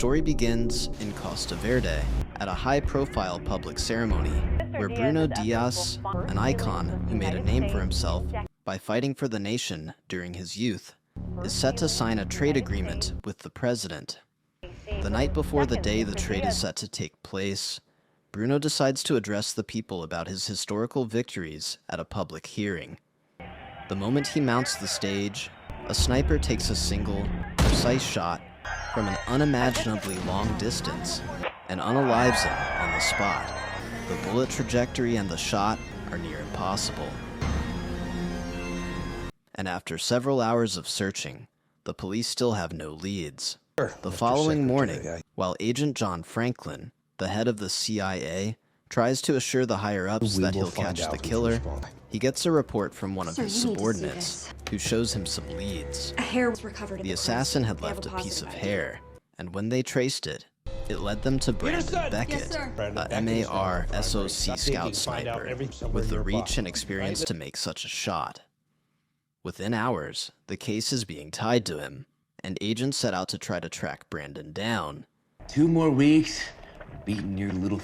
story begins in Costa Verde, at a high-profile public ceremony, where Bruno Diaz, an icon who made a name for himself by fighting for the nation during his youth, is set to sign a trade agreement with the president. The night before the day the trade is set to take place, Bruno decides to address the people about his historical victories at a public hearing. The moment he mounts the stage, a sniper takes a single, precise shot from an unimaginably long distance and unalives him on the spot. The bullet trajectory and the shot are near impossible. And after several hours of searching, the police still have no leads. The following morning, while Agent John Franklin, the head of the CIA, tries to assure the higher-ups that he'll catch the killer, he gets a report from one of his subordinates, who shows him some leads. A hair was recovered. The assassin had left a piece of hair, and when they traced it, it led them to Brandon Beckett, a MAR-SOC scout sniper, with the reach and experience to make such a shot. Within hours, the case is being tied to him, and agents set out to try to track Brandon down. 2 more weeks, beating your little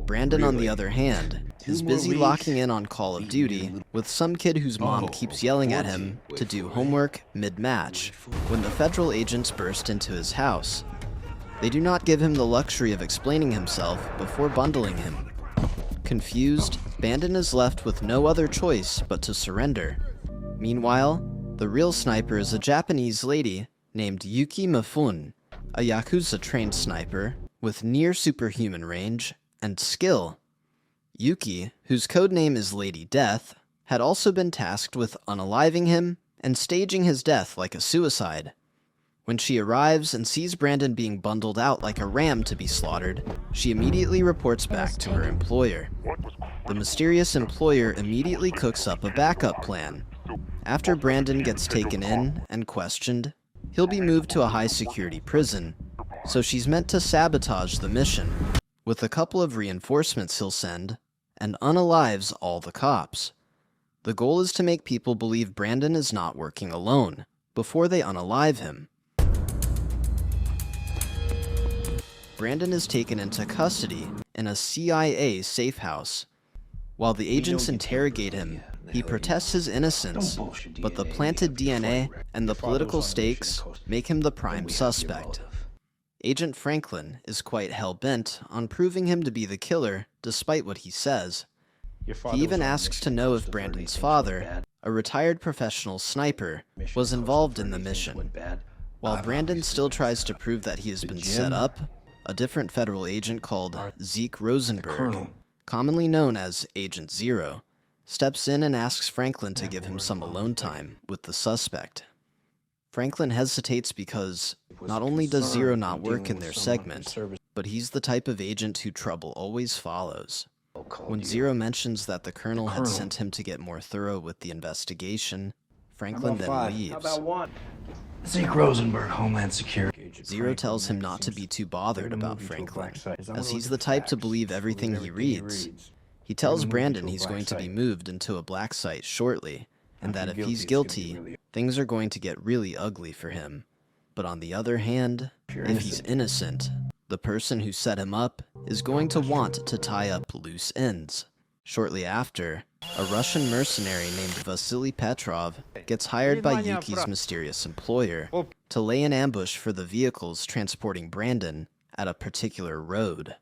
Brandon, on the other hand, is busy locking in on Call of Duty with some kid whose mom keeps yelling at him to do homework mid-match when the federal agents burst into his house. They do not give him the luxury of explaining himself before bundling him. Confused, Brandon is left with no other choice but to surrender. Meanwhile, the real sniper is a Japanese lady named Yuki Mifune, a Yakuza-trained sniper with near-superhuman range and skill. Yuki, whose codename is Lady Death, had also been tasked with unaliving him and staging his death like a suicide. When she arrives and sees Brandon being bundled out like a ram to be slaughtered, she immediately reports back to her employer. The mysterious employer immediately cooks up a backup plan. After Brandon gets taken in and questioned, he'll be moved to a high-security prison, so she's meant to sabotage the mission, with a couple of reinforcements he'll send, and unalives all the cops. The goal is to make people believe Brandon is not working alone, before they unalive him. Brandon is taken into custody in a CIA safe house. While the agents interrogate him, he protests his innocence, but the planted DNA and the political stakes make him the prime suspect. Agent Franklin is quite hell-bent on proving him to be the killer, despite what he says. He even asks to know if Brandon's father, a retired professional sniper, was involved in the mission. While Brandon still tries to prove that he has been set up, a different federal agent called Zeke Rosenberg, commonly known as Agent Zero, steps in and asks Franklin to give him some alone time with the suspect. Franklin hesitates because not only does Zero not work in their segment, but he's the type of agent who trouble always follows. When Zero mentions that the colonel had sent him to get more thorough with the investigation, Franklin then leaves. Zeke Rosenberg, Homeland Security. Zero tells him not to be too bothered about Franklin, as he's the type to believe everything he reads. He tells Brandon he's going to be moved into a black site shortly, and that if he's guilty, things are going to get really ugly for him. But on the other hand, if he's innocent, the person who set him up is going to want to tie up loose ends. Shortly after, a Russian mercenary named Vasily Petrov gets hired by Yuki's mysterious employer to lay an ambush for the vehicles transporting Brandon at a particular road.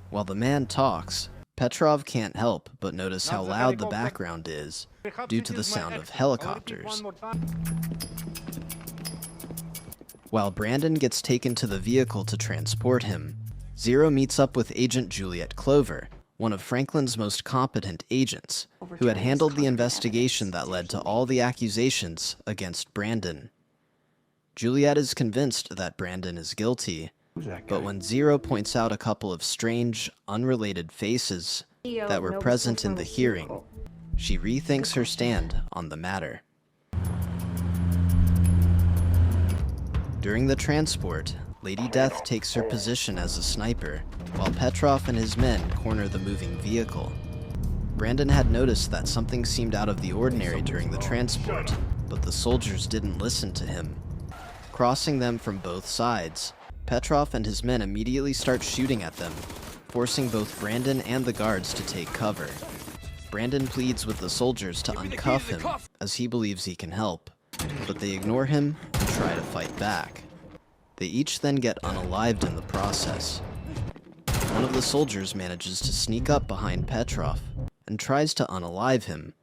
While the man talks, Petrov can't help but notice how loud the background is due to the sound of helicopters. While Brandon gets taken to the vehicle to transport him, Zero meets up with Agent Juliet Clover, one of Franklin's most competent agents, who had handled the investigation that led to all the accusations against Brandon. Juliet is convinced that Brandon is guilty, but when Zero points out a couple of strange, unrelated faces that were present in the hearing, she rethinks her stand on the matter. During the transport, Lady Death takes her position as a sniper, while Petrov and his men corner the moving vehicle. Brandon had noticed that something seemed out of the ordinary during the transport, but the soldiers didn't listen to him. Crossing them from both sides, Petrov and his men immediately start shooting at them, forcing both Brandon and the guards to take cover. Brandon pleads with the soldiers to uncuff him, as he believes he can help, but they ignore him and try to fight back. They each then get unalived in the process. One of the soldiers manages to sneak up behind Petrov and tries to unalive him,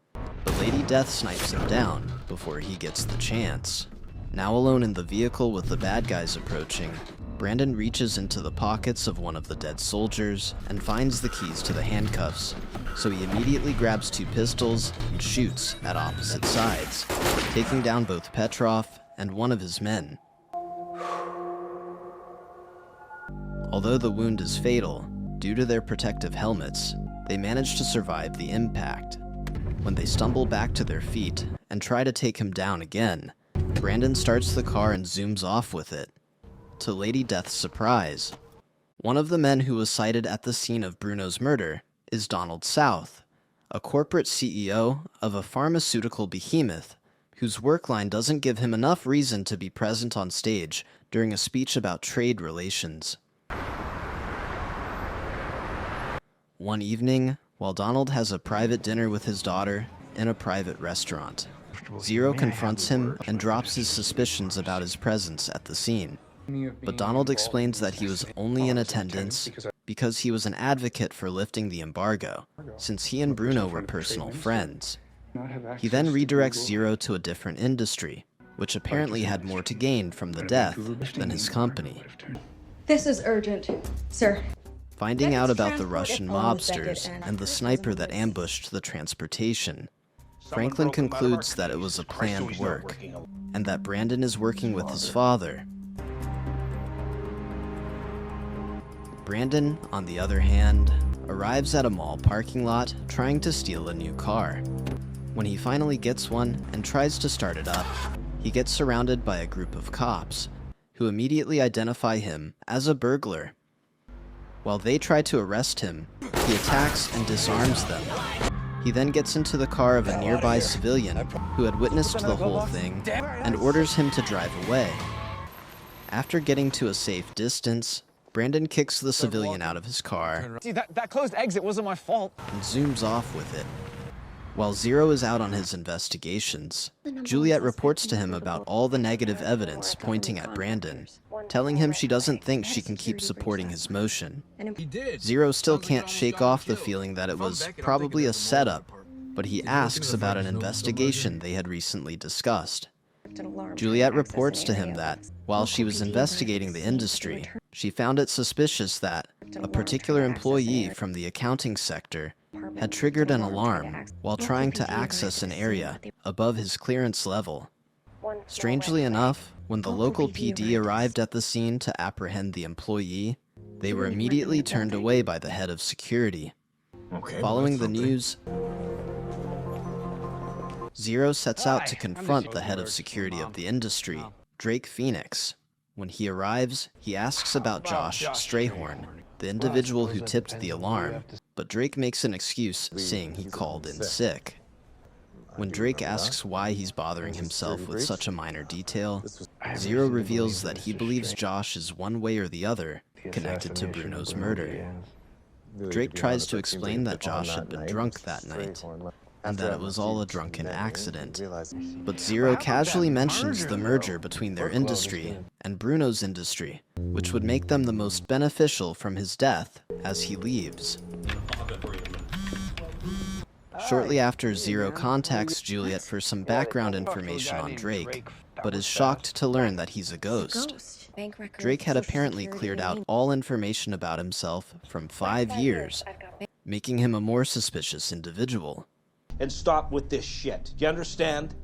but Lady Death snipes him down before he gets the chance. Now alone in the vehicle with the bad guys approaching, Brandon reaches into the pockets of one of the dead soldiers and finds the keys to the handcuffs, so he immediately grabs 2 pistols and shoots at opposite sides, taking down both Petrov and one of his men. Although the wound is fatal, due to their protective helmets, they manage to survive the impact. When they stumble back to their feet and try to take him down again, Brandon starts the car and zooms off with it. To Lady Death's surprise, one of the men who was sighted at the scene of Bruno's murder is Donald South, a corporate CEO of a pharmaceutical behemoth whose work line doesn't give him enough reason to be present on stage during a speech about trade relations. One evening, while Donald has a private dinner with his daughter in a private restaurant, Zero confronts him and drops his suspicions about his presence at the scene. But Donald explains that he was only in attendance because he was an advocate for lifting the embargo, since he and Bruno were personal friends. He then redirects Zero to a different industry, which apparently had more to gain from the death than his company. This is urgent, sir. Finding out about the Russian mobsters and the sniper that ambushed the transportation, Franklin concludes that it was a planned work, and that Brandon is working with his father. Brandon, on the other hand, arrives at a mall parking lot trying to steal a new car. When he finally gets one and tries to start it up, he gets surrounded by a group of cops, who immediately identify him as a burglar. While they try to arrest him, he attacks and disarms them. He then gets into the car of a nearby civilian who had witnessed the whole thing and orders him to drive away. After getting to a safe distance, Brandon kicks the civilian out of his car See, that closed exit wasn't my fault. and zooms off with it. While Zero is out on his investigations, Juliet reports to him about all the negative evidence pointing at Brandon, telling him she doesn't think she can keep supporting his motion. Zero still can't shake off the feeling that it was probably a setup, but he asks about an investigation they had recently discussed. Juliet reports to him that, while she was investigating the industry, she found it suspicious that a particular employee from the accounting sector had triggered an alarm while trying to access an area above his clearance level. Strangely enough, when the local PD arrived at the scene to apprehend the employee, they were immediately turned away by the head of security. Following the news, Zero sets out to confront the head of security of the industry, Drake Phoenix. When he arrives, he asks about Josh Strayhorn, the individual who tipped the alarm, but Drake makes an excuse saying he called in sick. When Drake asks why he's bothering himself with such a minor detail, Zero reveals that he believes Josh is one way or the other connected to Bruno's murder. Drake tries to explain that Josh had been drunk that night, and that it was all a drunken accident. But Zero casually mentions the merger between their industry and Bruno's industry, which would make them the most beneficial from his death as he leaves. Shortly after, Zero contacts Juliet for some background information on Drake, but is shocked to learn that he's a ghost. Drake had apparently cleared out all information about himself from 5 years, making him a more suspicious individual. And stop with this shit. Do you understand?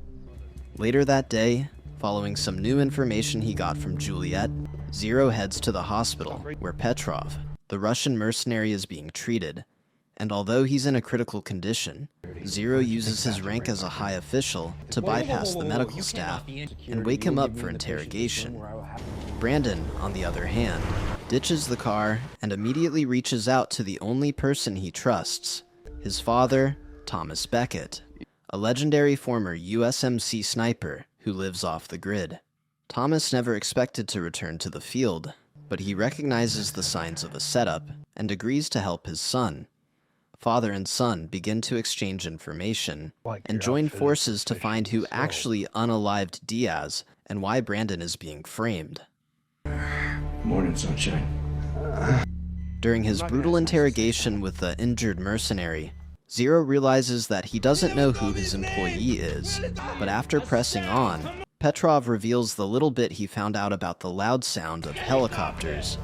Later that day, following some new information he got from Juliet, Zero heads to the hospital, where Petrov, the Russian mercenary, is being treated. And although he's in a critical condition, Zero uses his rank as a high official to bypass the medical staff and wake him up for interrogation. Brandon, on the other hand, ditches the car and immediately reaches out to the only person he trusts, his father, Thomas Beckett, a legendary former USMC sniper who lives off the grid. Thomas never expected to return to the field, but he recognizes the signs of a setup and agrees to help his son. Father and son begin to exchange information and join forces to find who actually unalived Diaz and why Brandon is being framed. Morning, sunshine. During his brutal interrogation with the injured mercenary, Zero realizes that he doesn't know who his employee is, but after pressing on, Petrov reveals the little bit he found out about the loud sound of helicopters.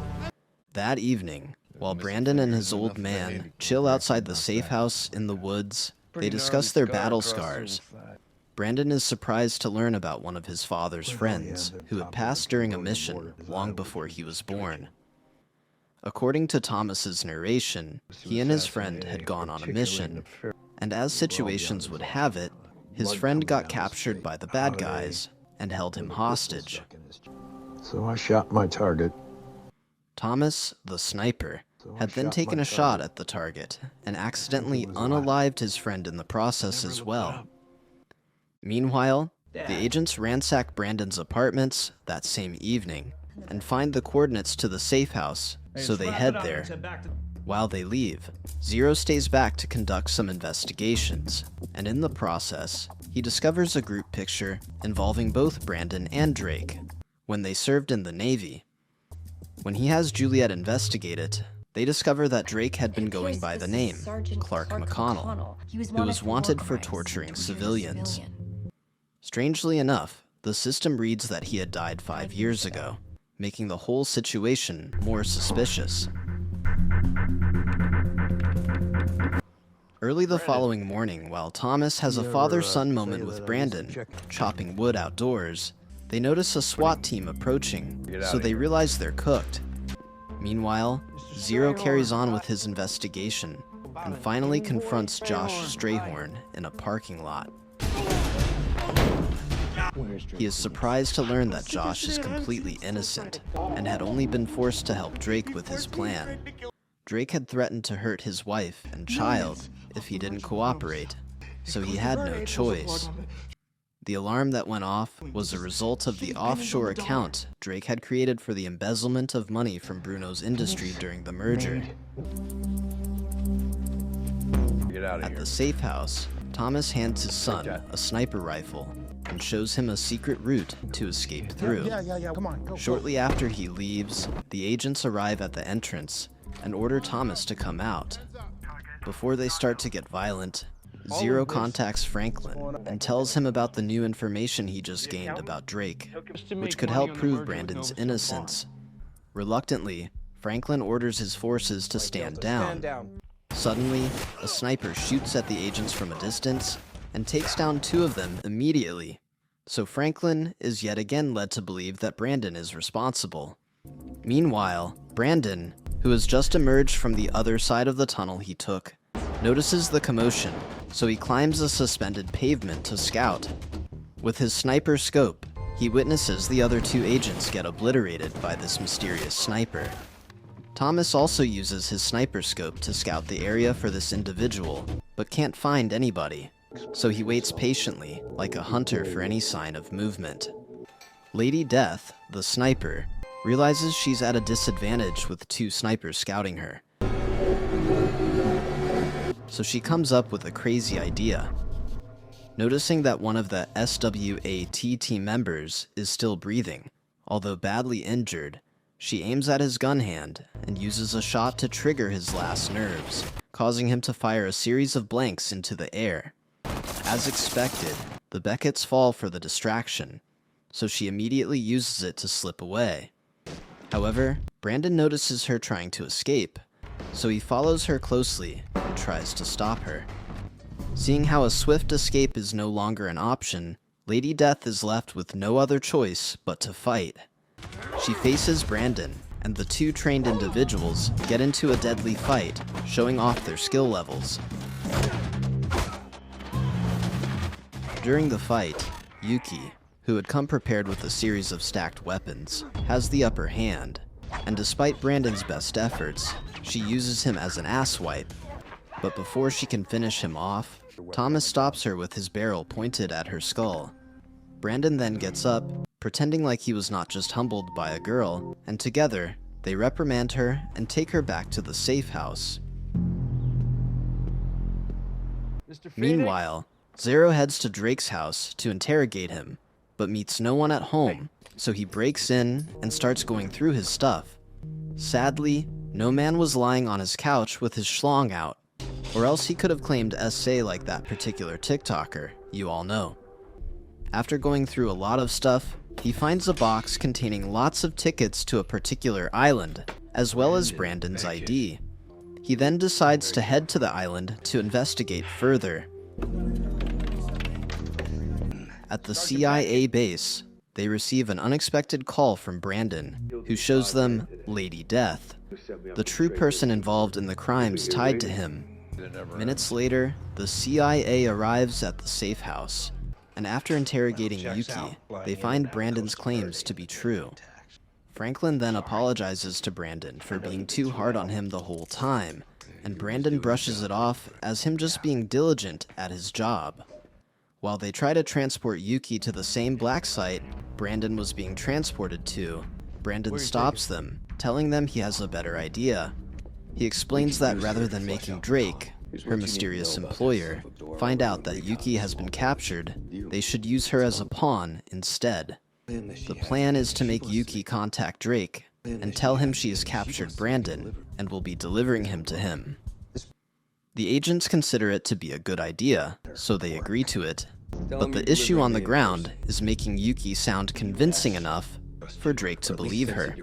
That evening, while Brandon and his old man chill outside the safe house in the woods, they discuss their battle scars. Brandon is surprised to learn about one of his father's friends, who had passed during a mission long before he was born. According to Thomas's narration, he and his friend had gone on a mission, and as situations would have it, his friend got captured by the bad guys and held him hostage. So I shot my target. Thomas, the sniper, had then taken a shot at the target and accidentally unalived his friend in the process as well. Meanwhile, the agents ransack Brandon's apartments that same evening and find the coordinates to the safe house, so they head there. While they leave, Zero stays back to conduct some investigations, and in the process, he discovers a group picture involving both Brandon and Drake when they served in the Navy. When he has Juliet investigate it, they discover that Drake had been going by the name Clark McConnell, who was wanted for torturing civilians. Strangely enough, the system reads that he had died 5 years ago, making the whole situation more suspicious. Early the following morning, while Thomas has a father-son moment with Brandon, chopping wood outdoors, they notice a SWAT team approaching, so they realize they're cooked. Meanwhile, Zero carries on with his investigation and finally confronts Josh Strayhorn in a parking lot. He is surprised to learn that Josh is completely innocent and had only been forced to help Drake with his plan. Drake had threatened to hurt his wife and child if he didn't cooperate, so he had no choice. The alarm that went off was a result of the offshore account Drake had created for the embezzlement of money from Bruno's industry during the merger. At the safe house, Thomas hands his son a sniper rifle and shows him a secret route to escape through. Shortly after he leaves, the agents arrive at the entrance and order Thomas to come out. Before they start to get violent, Zero contacts Franklin and tells him about the new information he just gained about Drake, which could help prove Brandon's innocence. Reluctantly, Franklin orders his forces to stand down. Suddenly, a sniper shoots at the agents from a distance and takes down 2 of them immediately. So Franklin is yet again led to believe that Brandon is responsible. Meanwhile, Brandon, who has just emerged from the other side of the tunnel he took, notices the commotion, so he climbs a suspended pavement to scout. With his sniper scope, he witnesses the other 2 agents get obliterated by this mysterious sniper. Thomas also uses his sniper scope to scout the area for this individual, but can't find anybody, so he waits patiently, like a hunter for any sign of movement. Lady Death, the sniper, realizes she's at a disadvantage with 2 snipers scouting her. So she comes up with a crazy idea. Noticing that one of the SWAT team members is still breathing, although badly injured, she aims at his gun hand and uses a shot to trigger his last nerves, causing him to fire a series of blanks into the air. As expected, the Becketts fall for the distraction, so she immediately uses it to slip away. However, Brandon notices her trying to escape, so he follows her closely and tries to stop her. Seeing how a swift escape is no longer an option, Lady Death is left with no other choice but to fight. She faces Brandon, and the 2 trained individuals get into a deadly fight, showing off their skill levels. During the fight, Yuki, who had come prepared with a series of stacked weapons, has the upper hand, and despite Brandon's best efforts, she uses him as an asswipe. But before she can finish him off, Thomas stops her with his barrel pointed at her skull. Brandon then gets up, pretending like he was not just humbled by a girl, and together, They reprimand her and take her back to the safe house. Meanwhile, Zero heads to Drake's house to interrogate him, but meets no one at home, so he breaks in and starts going through his stuff. Sadly, no man was lying on his couch with his schlong out, or else he could have claimed SA like that particular TikToker you all know. After going through a lot of stuff, he finds a box containing lots of tickets to a particular island, as well as Brandon's ID. He then decides to head to the island to investigate further. At the CIA base, they receive an unexpected call from Brandon, who shows them Lady Death, the true person involved in the crimes tied to him. Minutes later, the CIA arrives at the safe house, and after interrogating Yuki, they find Brandon's claims to be true. Franklin then apologizes to Brandon for being too hard on him the whole time, and Brandon brushes it off as him just being diligent at his job. While they try to transport Yuki to the same black site Brandon was being transported to, Brandon stops them, telling them he has a better idea. He explains that rather than making Drake, her mysterious employer, find out that Yuki has been captured, they should use her as a pawn instead. The plan is to make Yuki contact Drake and tell him she has captured Brandon and will be delivering him to him. The agents consider it to be a good idea, so they agree to it, but the issue on the ground is making Yuki sound convincing enough for Drake to believe her.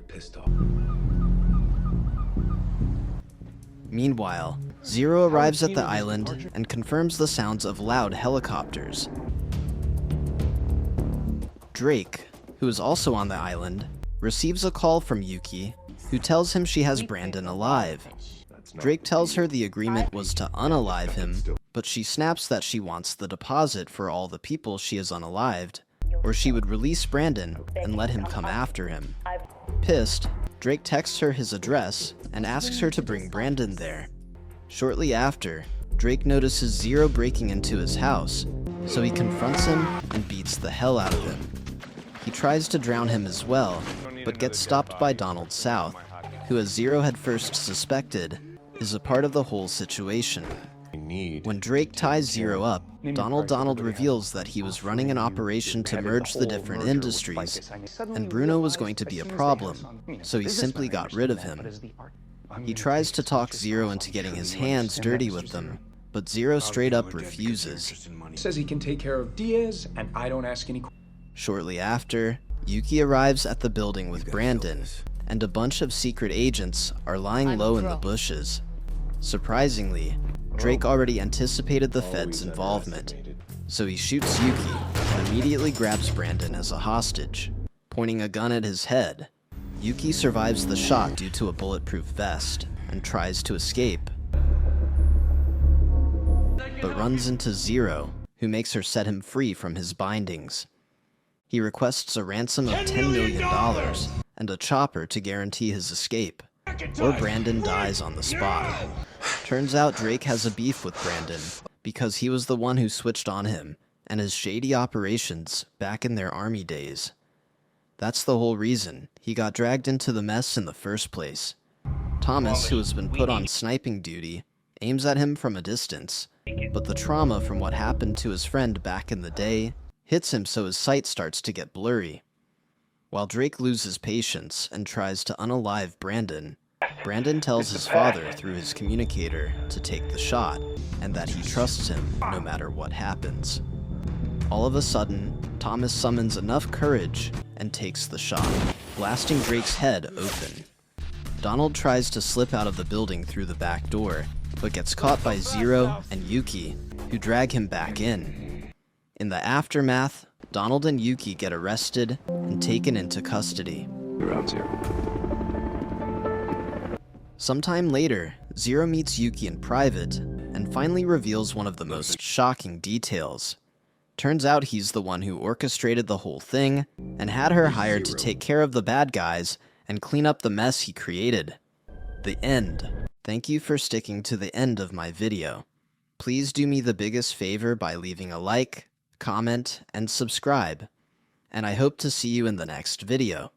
Meanwhile, Zero arrives at the island and confirms the sounds of loud helicopters. Drake, who is also on the island, receives a call from Yuki, who tells him she has Brandon alive. Drake tells her the agreement was to unalive him, but she snaps that she wants the deposit for all the people she has unalived, or she would release Brandon and let him come after him. Pissed, Drake texts her his address and asks her to bring Brandon there. Shortly after, Drake notices Zero breaking into his house, so he confronts him and beats the hell out of him. He tries to drown him as well, but gets stopped by Donald South, who, as Zero had first suspected, is a part of the whole situation. When Drake ties Zero up, Donald reveals that he was running an operation to merge the different industries, and Bruno was going to be a problem, so he simply got rid of him. He tries to talk Zero into getting his hands dirty with them, but Zero straight up refuses. Says he can take care of Diaz, and I don't ask any questions. Shortly after, Yuki arrives at the building with Brandon, and a bunch of secret agents are lying low in the bushes. Surprisingly, Drake already anticipated the Fed's involvement, so he shoots Yuki and immediately grabs Brandon as a hostage, pointing a gun at his head. Yuki survives the shot due to a bulletproof vest and tries to escape, but runs into Zero, who makes her set him free from his bindings. He requests a ransom of $10 million and a chopper to guarantee his escape, or Brandon dies on the spot. Turns out Drake has a beef with Brandon because he was the one who switched on him and his shady operations back in their army days. That's the whole reason he got dragged into the mess in the first place. Thomas, who has been put on sniping duty, aims at him from a distance, but the trauma from what happened to his friend back in the day hits him so his sight starts to get blurry. While Drake loses patience and tries to unalive Brandon, Brandon tells his father through his communicator to take the shot, and that he trusts him no matter what happens. All of a sudden, Thomas summons enough courage and takes the shot, blasting Drake's head open. Donald tries to slip out of the building through the back door, but gets caught by Zero and Yuki, who drag him back in. In the aftermath, Donald and Yuki get arrested and taken into custody. Sometime later, Zero meets Yuki in private and finally reveals one of the most shocking details. Turns out he's the one who orchestrated the whole thing and had her hired to take care of the bad guys and clean up the mess he created. The end. Thank you for sticking to the end of my video. Please do me the biggest favor by leaving a like, comment, and subscribe. And I hope to see you in the next video.